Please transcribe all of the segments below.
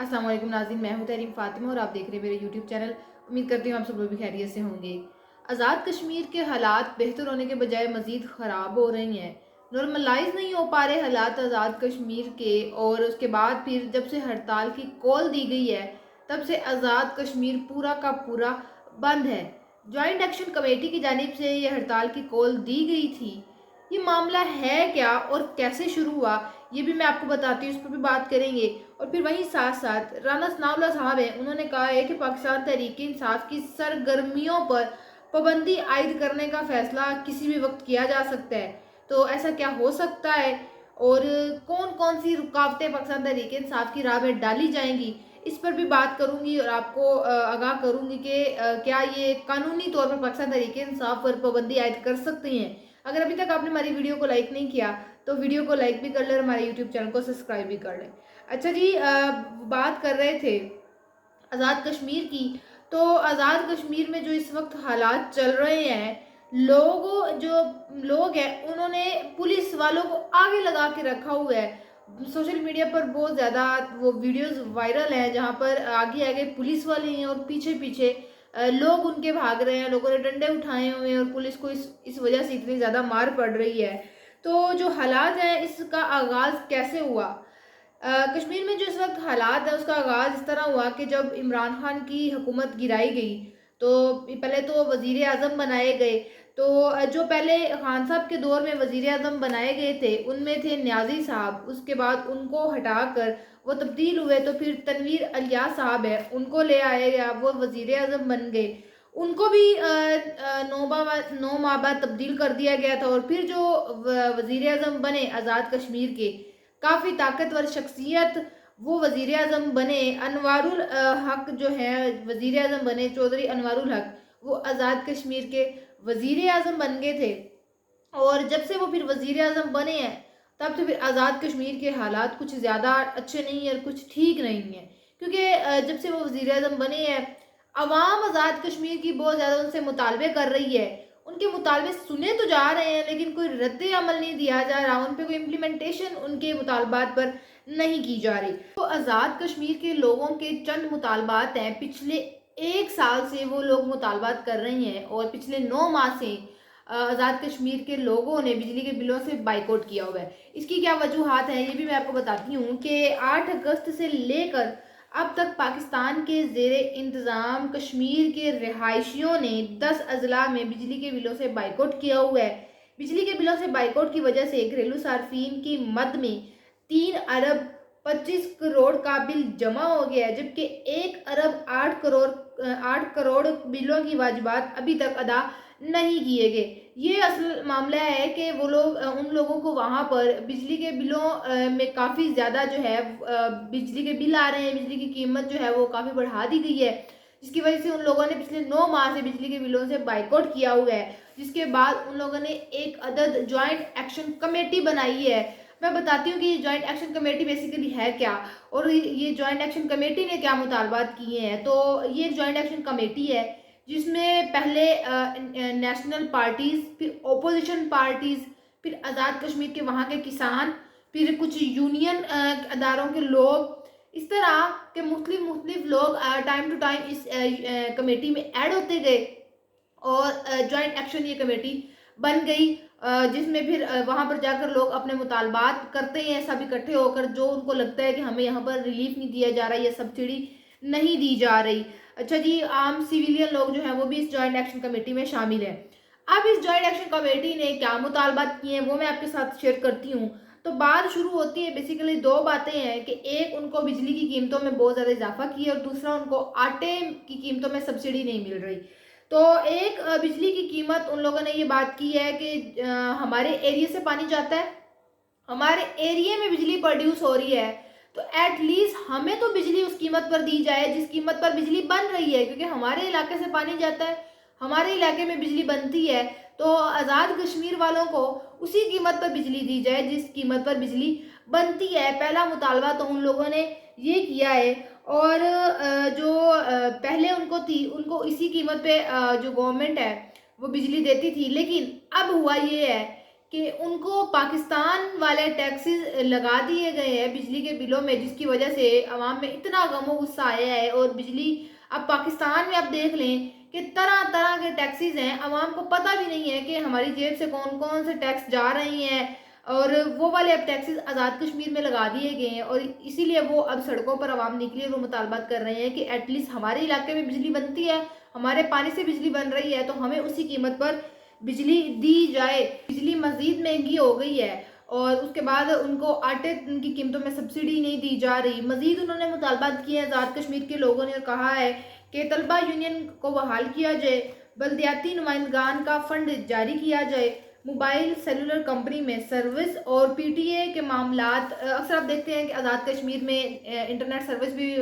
अस्सलाम वालेकुम नाज़रीन, मैं हूं तहरीम फ़ातिमा और आप देख रहे हैं मेरे यूट्यूब चैनल। उम्मीद करती हूँ आप सब लोग भी खैरियत से होंगे। आज़ाद कश्मीर के हालात बेहतर होने के बजाय मज़ीद ख़राब हो रही हैं। नॉर्मलाइज नहीं हो पा रहे हालात आज़ाद कश्मीर के, और उसके बाद फिर जब से हड़ताल की कॉल दी गई है तब से आज़ाद कश्मीर पूरा का पूरा बंद है। जॉइंट एक्शन कमेटी की जानिब से ये हड़ताल की कॉल दी गई थी। ये मामला है क्या और कैसे शुरू हुआ, ये भी मैं आपको बताती हूँ, इस पर भी बात करेंगे। और फिर वहीं साथ साथ राना सनाउल्लाह साहब हैं, उन्होंने कहा है कि पाकिस्तान तहरीक इंसाफ की सरगर्मियों पर पाबंदी आयद करने का फैसला किसी भी वक्त किया जा सकता है। तो ऐसा क्या हो सकता है और कौन कौन सी रुकावटें पाकिस्तान तहरीक इंसाफ की राह में डाली जाएंगी, इस पर भी बात करूंगी और आपको आगाह करूंगी कि क्या ये कानूनी तौर पर पाकिस्तान तहरीक इंसाफ पर पाबंदी आयद कर सकते हैं। अगर अभी तक आपने हमारी वीडियो को लाइक नहीं किया तो वीडियो को लाइक भी कर लें और हमारे यूट्यूब चैनल को सब्सक्राइब भी कर लें। अच्छा जी, बात कर रहे थे आज़ाद कश्मीर की। तो आज़ाद कश्मीर में जो इस वक्त हालात चल रहे हैं, लोग हैं उन्होंने पुलिस वालों को आगे लगा के रखा हुआ है। सोशल मीडिया पर बहुत ज़्यादा वो वीडियोस वायरल हैं जहाँ पर आगे आगे पुलिस वाले हैं और पीछे पीछे लोग उनके भाग रहे हैं। लोगों ने डंडे उठाए हुए हैं और पुलिस को इस वजह से इतनी ज़्यादा मार पड़ रही है। तो जो हालात हैं इसका आगाज़ कैसे हुआ? कश्मीर में जो इस वक्त हालात है उसका आगाज़ इस तरह हुआ कि जब इमरान खान की हुकूमत गिराई गई तो पहले तो वज़ीर आज़म बनाए गए। तो जो पहले खान साहब के दौर में वज़ीर आज़म बनाए गए थे उनमें थे न्याजी साहब, उसके बाद उनको हटाकर वो तब्दील हुए तो फिर तनवीर अलियास साहब है उनको ले आया गया, वो वज़ीर आज़म बन गए। उनको भी 9 माह बाद तब्दील कर दिया गया था। और फिर जो वज़ीर आज़म बने आज़ाद कश्मीर के, काफ़ी ताकतवर शख्सियत, वो वज़ीर आज़म बने अनवारुल हक जो है वज़ीर आज़म बने, चौधरी अनवारुल हक, वो आज़ाद कश्मीर के वज़ीर आज़म बन गए थे। और जब से वो फिर वज़ीर आज़म बने हैं तब तो फिर आज़ाद कश्मीर के हालात कुछ ज़्यादा अच्छे नहीं है और कुछ ठीक नहीं है। क्योंकि जब से वो वज़ीर आज़म बने हैं अवाम आज़ाद कश्मीर की बहुत ज़्यादा उनसे मुतालबे कर रही है। उनके मुतालबे सुने तो जा रहे हैं लेकिन कोई रद्द अमल नहीं दिया जा रहा, उन पे कोई इम्प्लीमेंटेशन उनके मुतालबात पर नहीं की जा रही। तो आज़ाद कश्मीर के लोगों के चंद मुतालबात हैं, पिछले 1 साल से वो लोग मुतालबात कर रहे हैं और पिछले 9 माह से आज़ाद कश्मीर के लोगों ने बिजली के बिलों से बाइकआउट किया हुआ है। इसकी क्या वजूहात हैं ये भी मैं आपको बताती हूँ कि 8 अगस्त से लेकर अब तक पाकिस्तान के ज़ेरे इंतज़ाम कश्मीर के रिहायशियों ने 10 अजला में बिजली के बिलों से बाइकआउट किया हुआ है। बिजली के बिलों से बाइकआउट की वजह से घरेलू सार्फिन की मद में 3 अरब 25 करोड़ का बिल जमा हो गया है, जबकि 1 अरब 8 करोड़ बिलों की वाजिबात अभी तक अदा नहीं किए गए। ये असल मामला है कि वो लोग उन लोगों को वहाँ पर बिजली के बिलों में काफ़ी ज़्यादा जो है बिजली के बिल आ रहे हैं, बिजली की कीमत जो है वो काफ़ी बढ़ा दी गई है, जिसकी वजह से उन लोगों ने पिछले 9 माह से बिजली के बिलों से बाइकआउट किया हुआ है। जिसके बाद उन लोगों ने एक अदद जॉइंट एक्शन कमेटी बनाई है। मैं बताती हूँ कि ये जॉइंट एक्शन कमेटी बेसिकली है क्या और ये जॉइंट एक्शन कमेटी ने क्या मुतालबात किए हैं। तो ये जॉइंट एक्शन कमेटी है जिसमें पहले नेशनल पार्टीज़, फिर ओपोजिशन पार्टीज़, फिर आज़ाद कश्मीर के वहाँ के किसान, फिर कुछ यूनियन अदारों के लोग, इस तरह के मुख्तलिफ लोग टाइम टू टाइम इस कमेटी में ऐड होते गए और जॉइंट एक्शन ये कमेटी बन गई, जिसमें फिर वहाँ पर जाकर लोग अपने मुतालबात करते हैं सब इकट्ठे होकर, जो उनको लगता है कि हमें यहाँ पर रिलीफ नहीं दिया जा रहा है या सब्सिडी नहीं दी जा रही। अच्छा जी, आम सिविलियन लोग जो हैं वो भी इस जॉइंट एक्शन कमेटी में शामिल हैं। अब इस जॉइंट एक्शन कमेटी ने क्या मुतालबात किए हैं वो मैं आपके साथ शेयर करती हूँ। तो बात शुरू होती है, बेसिकली 2 बातें हैं कि एक, उनको बिजली की कीमतों में बहुत ज़्यादा इजाफा किया और दूसरा, उनको आटे की कीमतों में सब्सिडी नहीं मिल रही। तो एक, बिजली की कीमत उन लोगों ने ये बात की है कि हमारे एरिया से पानी जाता है, हमारे एरिया में बिजली प्रोड्यूस हो रही है, तो एटलीस्ट हमें तो बिजली उस कीमत पर दी जाए जिस कीमत पर बिजली बन रही है, क्योंकि हमारे इलाके से पानी जाता है, हमारे इलाके में बिजली बनती है, तो आज़ाद कश्मीर वालों को उसी कीमत पर बिजली दी जाए जिस कीमत पर बिजली बनती है। पहला मुतालबा तो उन लोगों ने ये किया है। और जो पहले उनको थी उनको इसी कीमत पे जो गवर्नमेंट है वो बिजली देती थी, लेकिन अब हुआ ये है کہ ان کو پاکستان والے ٹیکسز لگا دیے گئے ہیں بجلی کے بلوں میں، جس کی وجہ سے عوام میں اتنا غم و غصہ آیا ہے. اور بجلی اب پاکستان میں آپ دیکھ لیں کہ طرح طرح کے ٹیکسز ہیں، عوام کو پتہ بھی نہیں ہے کہ ہماری جیب سے کون کون سے ٹیکس جا رہے ہیں، اور وہ والے اب ٹیکسز آزاد کشمیر میں لگا دیے گئے ہیں. اور اسی لیے وہ اب سڑکوں پر عوام نکلی اور وہ مطالبات کر رہے ہیں کہ ایٹ لیسٹ ہمارے علاقے میں بجلی بنتی ہے، ہمارے پانی سے بجلی بن رہی ہے، تو ہمیں اسی قیمت پر بجلی دی جائے. بجلی مزید مہنگی ہو گئی ہے، اور اس کے بعد ان کو آٹے کی قیمتوں میں سبسڈی نہیں دی جا رہی. مزید انہوں نے مطالبات کیے ہیں آزاد کشمیر کے لوگوں نے، اور کہا ہے کہ طلبہ یونین کو بحال کیا جائے، بلدیاتی نمائندگان کا فنڈ جاری کیا جائے، موبائل سیلولر کمپنی میں سروس اور پی ٹی اے کے معاملات. اکثر آپ دیکھتے ہیں کہ آزاد کشمیر میں انٹرنیٹ سروس بھی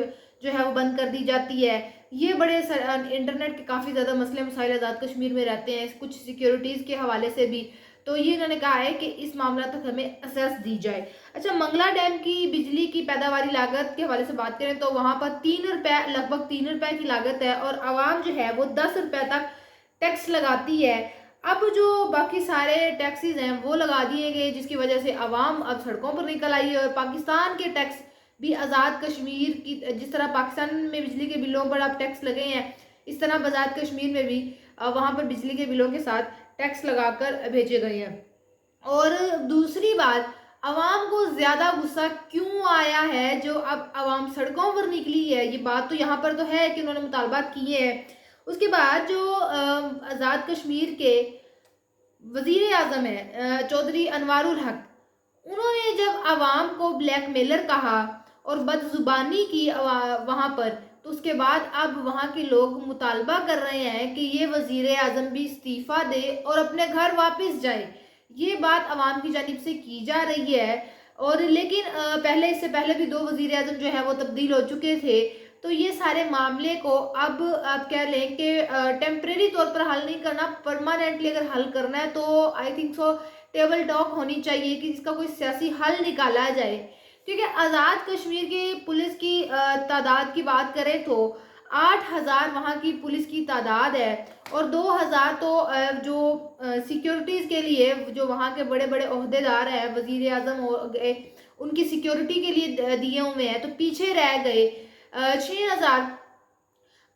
جو ہے وہ بند کر دی جاتی ہے. یہ بڑے انٹرنیٹ کے کافی زیادہ مسئلے مسائل آزاد کشمیر میں رہتے ہیں، کچھ سیکیورٹیز کے حوالے سے بھی. تو یہ انہوں نے کہا ہے کہ اس معاملہ تک ہمیں اسیس دی جائے. اچھا، منگلا ڈیم کی بجلی کی پیداواری لاگت کے حوالے سے بات کریں تو وہاں پر لگ بھگ 3 روپے کی لاگت ہے، اور عوام جو ہے وہ 10 روپے تک ٹیکس لگاتی ہے. اب جو باقی سارے ٹیکسز ہیں وہ لگا دیے گئے، جس کی وجہ سے عوام اب سڑکوں پر نکل آئی ہے. اور پاکستان کے ٹیکس بھی آزاد کشمیر کی، جس طرح پاکستان میں بجلی کے بلوں پر اب ٹیکس لگے ہیں، اس طرح آزاد کشمیر میں بھی وہاں پر بجلی کے بلوں کے ساتھ ٹیکس لگا کر بھیجے گئے ہیں. اور دوسری بات، عوام کو زیادہ غصہ کیوں آیا ہے جو اب عوام سڑکوں پر نکلی ہے؟ یہ بات تو یہاں پر تو ہے کہ انہوں نے مطالبات کیے ہیں. اس کے بعد جو آزاد کشمیر کے وزیر اعظم ہیں چودھری انوار الحق، انہوں نے جب عوام کو بلیک میلر کہا اور بد زبانی کی وہاں پر، تو اس کے بعد اب وہاں کے لوگ مطالبہ کر رہے ہیں کہ یہ وزیر اعظم بھی استعفیٰ دے اور اپنے گھر واپس جائے. یہ بات عوام کی جانب سے کی جا رہی ہے. اور لیکن اس سے پہلے بھی 2 وزیر اعظم جو ہے وہ تبدیل ہو چکے تھے. تو یہ سارے معاملے کو اب آپ کہہ لیں کہ ٹیمپریری طور پر حل نہیں کرنا، پرماننٹلی اگر حل کرنا ہے تو I think so table talk ہونی چاہیے کہ اس کا کوئی سیاسی حل نکالا جائے. کیونکہ آزاد کشمیر کی پولیس کی تعداد کی بات کریں تو 8,000 وہاں کی پولیس کی تعداد ہے، اور 2,000 تو جو سیکیورٹیز کے لیے جو وہاں کے بڑے بڑے عہدیدار ہیں، وزیر اعظم ان کی سیکیورٹی کے لیے دیے ہوئے ہیں، تو پیچھے رہ گئے 6,000.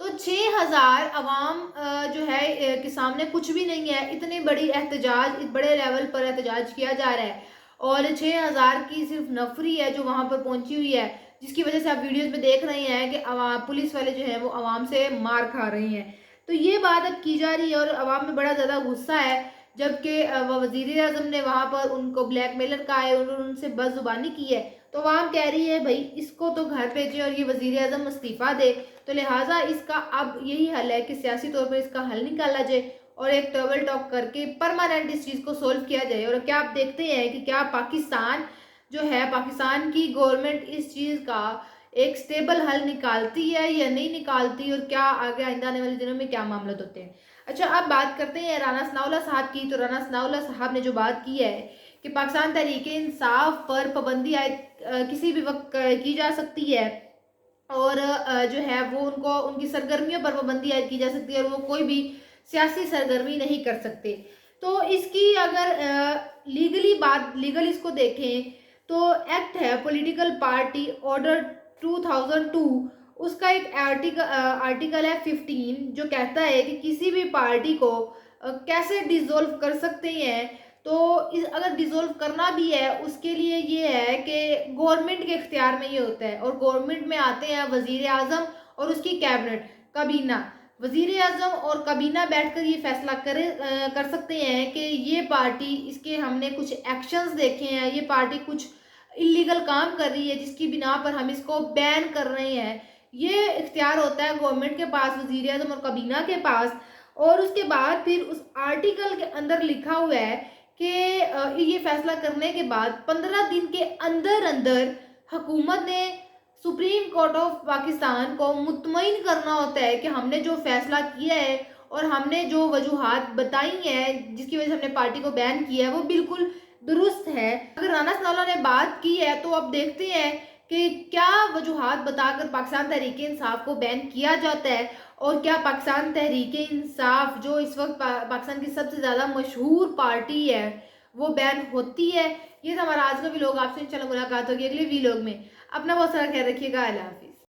تو 6,000 عوام جو ہے کے سامنے کچھ بھی نہیں ہے. اتنی بڑی احتجاج، بڑے لیول پر احتجاج کیا جا رہا ہے، اور 6,000 کی صرف نفری ہے جو وہاں پر پہنچی ہوئی ہے، جس کی وجہ سے آپ ویڈیوز میں دیکھ رہے ہیں کہ پولیس والے جو ہیں وہ عوام سے مار کھا رہے ہیں. تو یہ بات اب کی جا رہی ہے، اور عوام میں بڑا زیادہ غصہ ہے، جبکہ وزیر اعظم نے وہاں پر ان کو بلیک میلر کہا ہے، ان سے بد زبانی کی ہے. تو عوام کہہ رہی ہے بھائی اس کو تو گھر بھیجے اور یہ وزیر اعظم استعفیٰ دے. تو لہٰذا اس کا اب یہی حل ہے کہ سیاسی طور پر اس کا حل نکالا جائے اور ایک ٹیبل ٹاک کر کے پرماننٹ اس چیز کو سولو کیا جائے. اور کیا آپ دیکھتے ہیں کہ کیا پاکستان کی گورنمنٹ اس چیز کا ایک سٹیبل حل نکالتی ہے یا نہیں نکالتی، اور کیا آگے آئندہ آنے والے دنوں میں کیا معاملات ہوتے ہیں. اچھا، اب بات کرتے ہیں رانا ثناء اللہ صاحب کی. تو رانا ثناء اللہ صاحب نے جو بات کی ہے کہ پاکستان تحریک انصاف پر پابندی کسی بھی وقت کی جا سکتی ہے، اور جو ہے وہ ان کی سرگرمیوں پر پابندی عائد کی جا سکتی ہے، اور وہ کوئی بھی سیاسی سرگرمی نہیں کر سکتے. تو اس کی اگر لیگل اس کو دیکھیں تو ایکٹ ہے پولیٹیکل پارٹی آرڈر 2002، اس کا ایک آرٹیکل ہے 15 جو کہتا ہے کہ کسی بھی پارٹی کو کیسے ڈیزولو کر سکتے ہیں. تو اگر ڈیزولو کرنا بھی ہے اس کے لیے یہ ہے کہ گورنمنٹ کے اختیار میں یہ ہوتا ہے، اور گورنمنٹ میں آتے ہیں وزیر اعظم اور اس کی کیبنٹ کابینہ. وزیر اعظم اور کابینہ بیٹھ کر یہ فیصلہ کر سکتے ہیں کہ یہ پارٹی، اس کے ہم نے کچھ ایکشنز دیکھے ہیں، یہ پارٹی کچھ اللیگل کام کر رہی ہے جس کی بنا پر ہم اس کو بین کر رہے ہیں. یہ اختیار ہوتا ہے گورنمنٹ کے پاس، وزیر اعظم اور کابینہ کے پاس. اور اس کے بعد پھر اس آرٹیکل کے اندر لکھا ہوا ہے کہ یہ فیصلہ کرنے کے بعد 15 دن کے اندر حکومت نے سپریم کورٹ آف پاکستان کو مطمئن کرنا ہوتا ہے کہ ہم نے جو فیصلہ کیا ہے اور ہم نے جو وجوہات بتائی ہیں جس کی وجہ سے ہم نے پارٹی کو بین کیا ہے وہ بالکل درست ہے. اگر رانا ثناء اللہ نے بات کی ہے تو اب دیکھتے ہیں کہ کیا وجوہات بتا کر پاکستان تحریک انصاف کو بین کیا جاتا ہے، اور کیا پاکستان تحریک انصاف جو اس وقت پاکستان کی سب سے زیادہ مشہور پارٹی ہے وہ بین ہوتی ہے۔ یہ تھا ہمارا آج کا ویلوگ، آپ سے انشاءاللہ ملاقات ہوگی اگلے ویلوگ میں۔ اپنا بہت سارا خیال رکھیے گا، اللہ حافظ۔